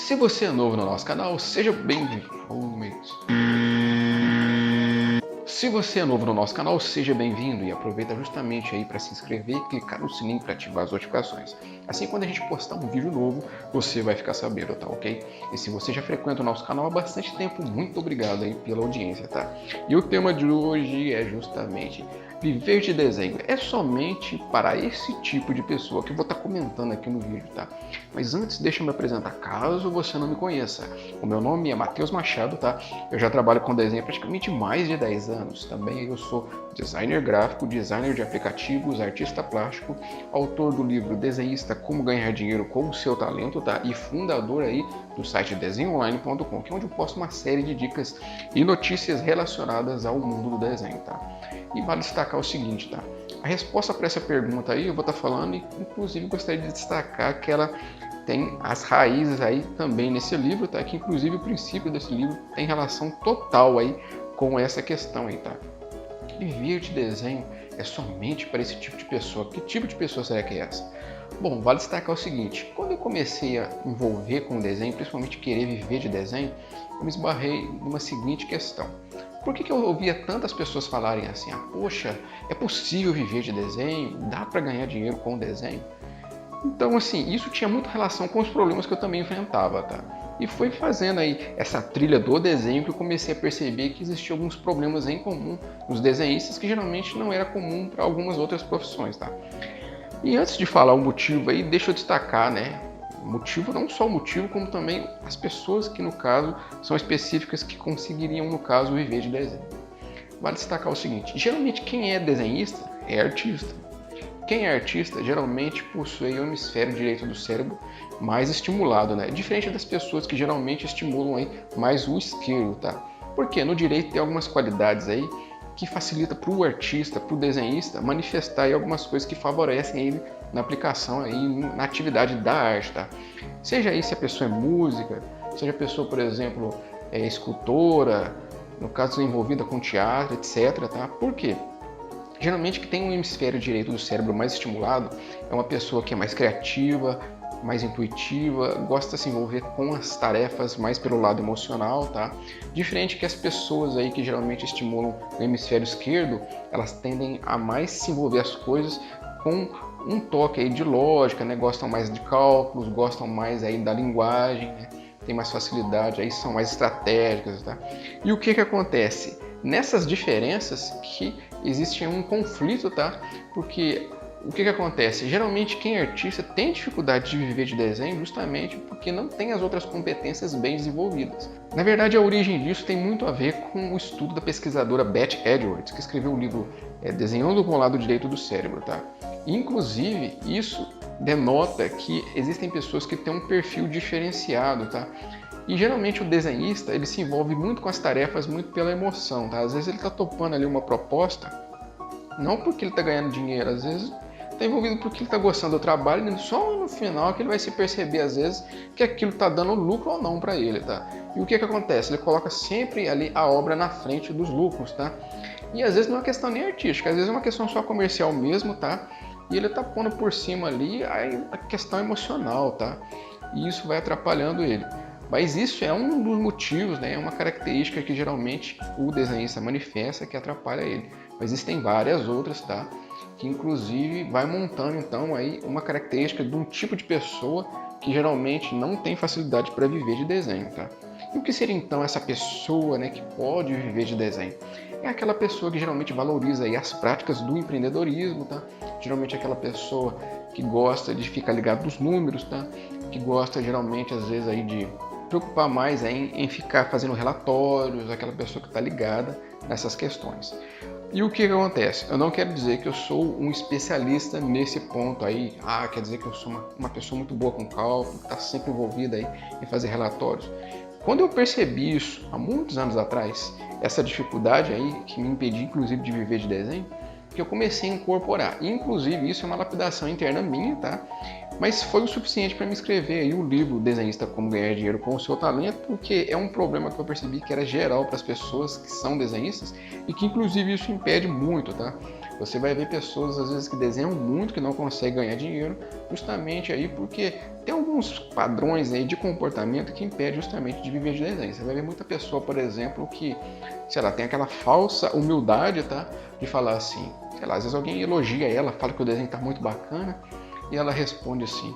Se você é novo no nosso canal, seja bem-vindo. Se você é novo no nosso canal, seja bem-vindo e aproveita justamente aí para se inscrever e clicar no sininho para ativar as notificações. Assim, quando a gente postar um vídeo novo, você vai ficar sabendo, tá ok? E se você já frequenta o nosso canal há bastante tempo, muito obrigado aí pela audiência, tá? E o tema de hoje é justamente viver de desenho. É somente para esse tipo de pessoa que eu vou estar comentando aqui no vídeo, tá? Mas antes, deixa eu me apresentar, caso você não me conheça. O meu nome é Matheus Machado, tá? Eu já trabalho com desenho há praticamente mais de 10 anos. Também eu sou designer gráfico, designer de aplicativos, artista plástico, autor do livro Desenhista: Como Ganhar Dinheiro com o Seu Talento, tá? E fundador aí do site desenhoonline.com, que é onde eu posto uma série de dicas e notícias relacionadas ao mundo do desenho, tá? E vale destacar o seguinte, tá? A resposta para essa pergunta aí eu vou estar falando e inclusive gostaria de destacar que ela tem as raízes aí também nesse livro, tá? Que inclusive o princípio desse livro tem relação total aí com essa questão aí, tá? Viver de desenho é somente para esse tipo de pessoa. Que tipo de pessoa será que é essa? Bom, vale destacar o seguinte, quando eu comecei a envolver com o desenho, principalmente querer viver de desenho, eu me esbarrei numa seguinte questão. Por que eu ouvia tantas pessoas falarem assim, poxa, é possível viver de desenho, dá para ganhar dinheiro com o desenho? Então, assim, isso tinha muita relação com os problemas que eu também enfrentava, tá? E foi fazendo aí essa trilha do desenho que eu comecei a perceber que existiam alguns problemas em comum nos desenhistas que geralmente não era comum para algumas outras profissões, tá? E antes de falar o motivo aí, deixa eu destacar, né? Motivo, não só o motivo, como também as pessoas que no caso são específicas que conseguiriam no caso viver de desenho. Vale destacar o seguinte, geralmente quem é desenhista é artista. Quem é artista geralmente possui o hemisfério direito do cérebro mais estimulado, né? Diferente das pessoas que geralmente estimulam aí mais o esquerdo, tá? Porque no direito tem algumas qualidades aí que facilita para o artista, para o desenhista, manifestar aí algumas coisas que favorecem ele na aplicação aí, na atividade da arte, tá? Seja aí se a pessoa é música, seja a pessoa, por exemplo, é escultora, no caso envolvida com teatro, etc, tá? Por quê? Geralmente que tem um hemisfério direito do cérebro mais estimulado é uma pessoa que é mais criativa, mais intuitiva, gosta de se envolver com as tarefas mais pelo lado emocional, tá? Diferente que as pessoas aí que geralmente estimulam o hemisfério esquerdo, elas tendem a mais se envolver as coisas com um toque aí de lógica, né? Gostam mais de cálculos, gostam mais aí da linguagem, né? Tem mais facilidade, aí são mais estratégicas, tá? E o que acontece? Nessas diferenças que existe um conflito, tá? Porque o que acontece? Geralmente quem é artista tem dificuldade de viver de desenho justamente porque não tem as outras competências bem desenvolvidas. Na verdade, a origem disso tem muito a ver com o estudo da pesquisadora Beth Edwards, que escreveu o livro Desenhando com o Lado Direito do Cérebro, tá? Inclusive, isso denota que existem pessoas que têm um perfil diferenciado, tá? E geralmente o desenhista, ele se envolve muito com as tarefas, muito pela emoção, tá? Às vezes ele está topando ali uma proposta, não porque ele está ganhando dinheiro, às vezes está envolvido porque ele está gostando do trabalho, e só no final que ele vai se perceber, às vezes, que aquilo está dando lucro ou não para ele, tá? E o que acontece? Ele coloca sempre ali a obra na frente dos lucros, tá? E às vezes não é uma questão nem artística, às vezes é uma questão só comercial mesmo, tá? E ele está pondo por cima ali a questão emocional, tá? E isso vai atrapalhando ele. Mas isso é um dos motivos, né? É uma característica que geralmente o desenhista manifesta que atrapalha ele. Mas existem várias outras, tá? Que inclusive vai montando então aí uma característica de um tipo de pessoa que geralmente não tem facilidade para viver de desenho, tá? E o que seria então essa pessoa, né, que pode viver de desenho? É aquela pessoa que geralmente valoriza aí as práticas do empreendedorismo, tá? Geralmente é aquela pessoa que gosta de ficar ligado nos números, tá? Que gosta geralmente às vezes aí de preocupar mais em ficar fazendo relatórios, aquela pessoa que está ligada nessas questões. E o que acontece? Eu não quero dizer que eu sou um especialista nesse ponto aí, quer dizer que eu sou uma pessoa muito boa com cálculo, que está sempre envolvida aí em fazer relatórios. Quando eu percebi isso, há muitos anos atrás, essa dificuldade aí, que me impedia inclusive de viver de desenho, que eu comecei a incorporar. Inclusive, isso é uma lapidação interna minha, tá? Mas foi o suficiente para me escrever aí o livro Desenhista: Como Ganhar Dinheiro com o Seu Talento, porque é um problema que eu percebi que era geral para as pessoas que são desenhistas e que inclusive isso impede muito, tá? Você vai ver pessoas, às vezes, que desenham muito, que não conseguem ganhar dinheiro, justamente aí porque tem alguns padrões aí de comportamento que impedem justamente de viver de desenho. Você vai ver muita pessoa, por exemplo, que, sei lá, tem aquela falsa humildade, tá? De falar assim, sei lá, às vezes alguém elogia ela, fala que o desenho está muito bacana, e ela responde assim,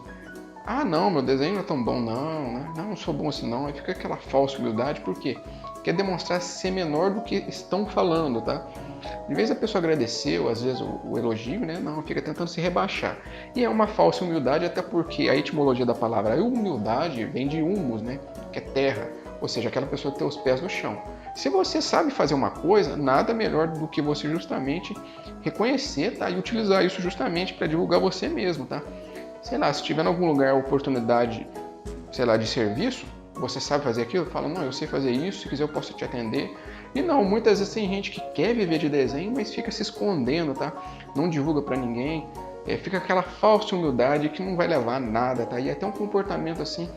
ah, não, meu desenho não é tão bom não, né? Não sou bom assim não. Aí fica aquela falsa humildade, por quê? Quer demonstrar ser menor do que estão falando, tá? De vez a pessoa agradecer, ou às vezes o elogio, né? Não, fica tentando se rebaixar. E é uma falsa humildade, até porque a etimologia da palavra humildade vem de humus, né? Que é terra, ou seja, aquela pessoa que tem os pés no chão. Se você sabe fazer uma coisa, nada melhor do que você justamente reconhecer, tá? E utilizar isso justamente para divulgar você mesmo, tá? Sei lá, se tiver em algum lugar a oportunidade, sei lá, de serviço, você sabe fazer aquilo? Fala, não, eu sei fazer isso, se quiser eu posso te atender. E não, muitas vezes tem gente que quer viver de desenho, mas fica se escondendo, tá? Não divulga pra ninguém, fica aquela falsa humildade que não vai levar a nada, tá? E até um comportamento assim,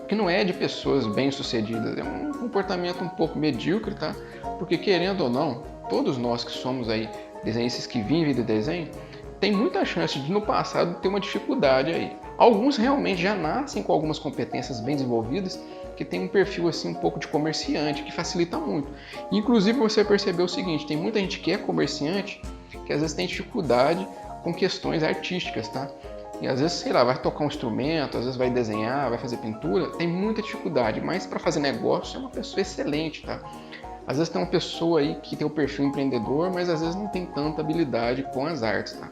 que não é de pessoas bem-sucedidas, é um comportamento um pouco medíocre, tá? Porque querendo ou não, todos nós que somos aí desenhistas que vivem de desenho, tem muita chance de no passado ter uma dificuldade aí. Alguns realmente já nascem com algumas competências bem desenvolvidas, que tem um perfil assim um pouco de comerciante, que facilita muito. Inclusive você percebeu o seguinte, tem muita gente que é comerciante, que às vezes tem dificuldade com questões artísticas, tá? E às vezes, sei lá, vai tocar um instrumento, às vezes vai desenhar, vai fazer pintura, tem muita dificuldade, mas para fazer negócio é uma pessoa excelente, tá? Às vezes tem uma pessoa aí que tem o perfil empreendedor, mas às vezes não tem tanta habilidade com as artes, tá?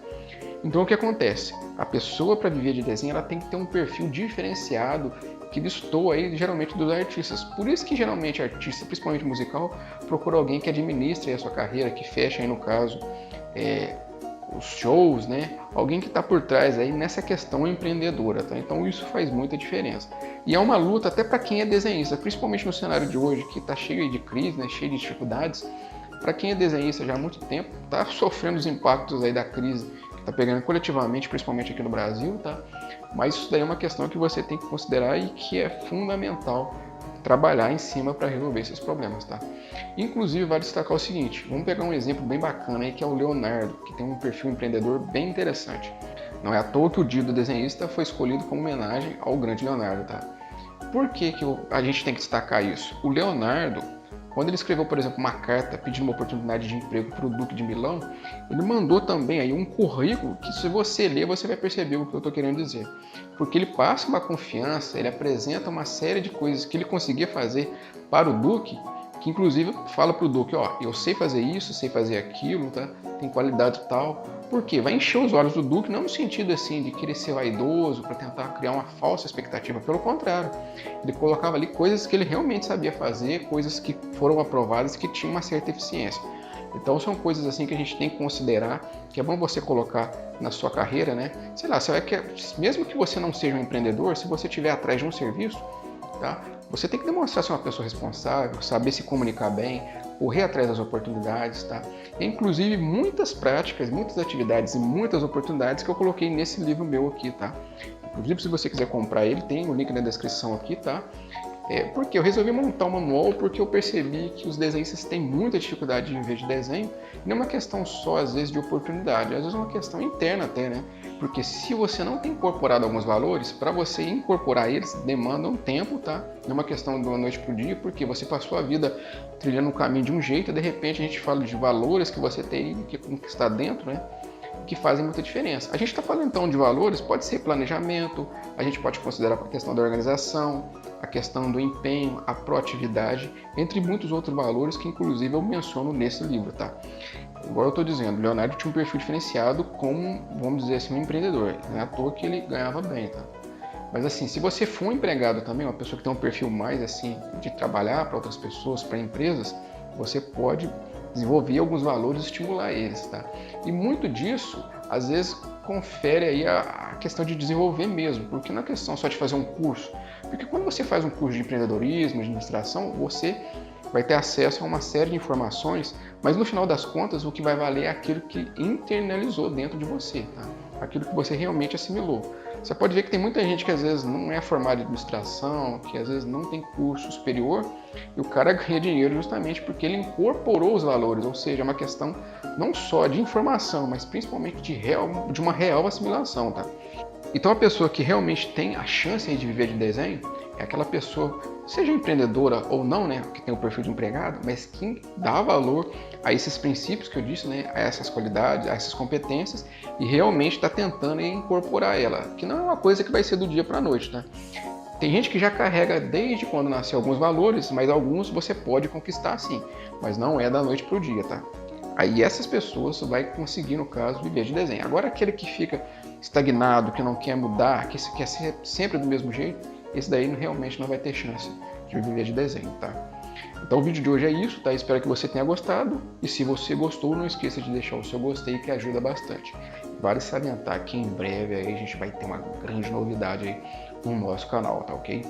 Então o que acontece? A pessoa para viver de desenho ela tem que ter um perfil diferenciado que destoa aí geralmente dos artistas. Por isso que geralmente artista, principalmente musical, procura alguém que administre a sua carreira, que feche aí no caso os shows, né? Alguém que está por trás aí nessa questão empreendedora, tá? Então isso faz muita diferença. E é uma luta até para quem é desenhista, principalmente no cenário de hoje que está cheio de crise, né? Cheio de dificuldades. Para quem é desenhista já há muito tempo, está sofrendo os impactos aí da crise que está pegando coletivamente, principalmente aqui no Brasil, tá? Mas isso daí é uma questão que você tem que considerar e que é fundamental trabalhar em cima para resolver esses problemas, tá? Inclusive, vale destacar o seguinte, vamos pegar um exemplo bem bacana aí, que é o Leonardo, que tem um perfil empreendedor bem interessante. Não é à toa que o dia do desenhista foi escolhido como homenagem ao grande Leonardo, tá? Por que a gente tem que destacar isso? O Leonardo, quando ele escreveu, por exemplo, uma carta pedindo uma oportunidade de emprego para o Duque de Milão, ele mandou também aí um currículo que, se você ler, você vai perceber o que eu estou querendo dizer. Porque ele passa uma confiança, ele apresenta uma série de coisas que ele conseguia fazer para o Duque, que inclusive fala para o Duque, ó, eu sei fazer isso, sei fazer aquilo, tá? Tem qualidade tal. Por quê? Vai encher os olhos do Duque, não no sentido assim de querer ser vaidoso, para tentar criar uma falsa expectativa, pelo contrário. Ele colocava ali coisas que ele realmente sabia fazer, coisas que foram aprovadas, que tinham uma certa eficiência. Então são coisas assim que a gente tem que considerar, que é bom você colocar na sua carreira, né? Sei lá, você vai mesmo que você não seja um empreendedor, se você estiver atrás de um serviço, tá? Você tem que demonstrar ser uma pessoa responsável, saber se comunicar bem, correr atrás das oportunidades, tá? E, inclusive muitas práticas, muitas atividades e muitas oportunidades que eu coloquei nesse livro meu aqui, tá? Inclusive, se você quiser comprar ele, tem o link na descrição aqui, tá? Porque eu resolvi montar um manual porque eu percebi que os desenhistas têm muita dificuldade de viver de desenho. Não é uma questão só, às vezes, de oportunidade, às vezes é uma questão interna até, né? Porque se você não tem incorporado alguns valores, para você incorporar eles, demanda um tempo, tá? Não é uma questão de uma noite para o dia, porque você passou a vida trilhando um caminho de um jeito, e de repente a gente fala de valores que você tem que conquistar dentro, né? Que fazem muita diferença. A gente está falando então de valores, pode ser planejamento, a gente pode considerar a questão da organização, a questão do empenho, a proatividade, entre muitos outros valores que inclusive eu menciono nesse livro, tá? Igual eu estou dizendo, Leonardo tinha um perfil diferenciado como, vamos dizer assim, um empreendedor. Não é à toa que ele ganhava bem, tá? Mas assim, se você for um empregado também, uma pessoa que tem um perfil mais assim, de trabalhar para outras pessoas, para empresas, você pode desenvolver alguns valores e estimular eles, tá? E muito disso, às vezes, confere aí a questão de desenvolver mesmo, porque não é questão só de fazer um curso, porque quando você faz um curso de empreendedorismo, de administração, você vai ter acesso a uma série de informações, mas no final das contas, o que vai valer é aquilo que internalizou dentro de você, tá? Aquilo que você realmente assimilou. Você pode ver que tem muita gente que às vezes não é formada em administração, que às vezes não tem curso superior, e o cara ganha dinheiro justamente porque ele incorporou os valores, ou seja, é uma questão não só de informação, mas principalmente de uma real assimilação, tá? Então a pessoa que realmente tem a chance de viver de desenho é aquela pessoa, seja empreendedora ou não, né, que tem o perfil de empregado, mas que dá valor a esses princípios que eu disse, né, a essas qualidades, a essas competências e realmente está tentando incorporar ela, que não é uma coisa que vai ser do dia para a noite, tá? Tem gente que já carrega desde quando nasceu alguns valores, mas alguns você pode conquistar sim, mas não é da noite para o dia, tá? Aí essas pessoas vai conseguir, no caso, viver de desenho. Agora aquele que fica estagnado, que não quer mudar, que quer ser sempre do mesmo jeito, esse daí realmente não vai ter chance de viver de desenho, tá? Então o vídeo de hoje é isso, tá? Espero que você tenha gostado. E se você gostou, não esqueça de deixar o seu gostei, que ajuda bastante. Vale salientar que em breve aí a gente vai ter uma grande novidade aí no nosso canal, tá ok?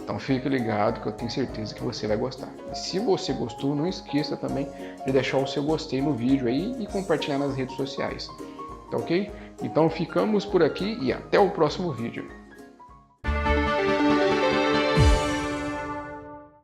Então fique ligado que eu tenho certeza que você vai gostar. E se você gostou, não esqueça também de deixar o seu gostei no vídeo aí e compartilhar nas redes sociais, tá ok? Então ficamos por aqui e até o próximo vídeo.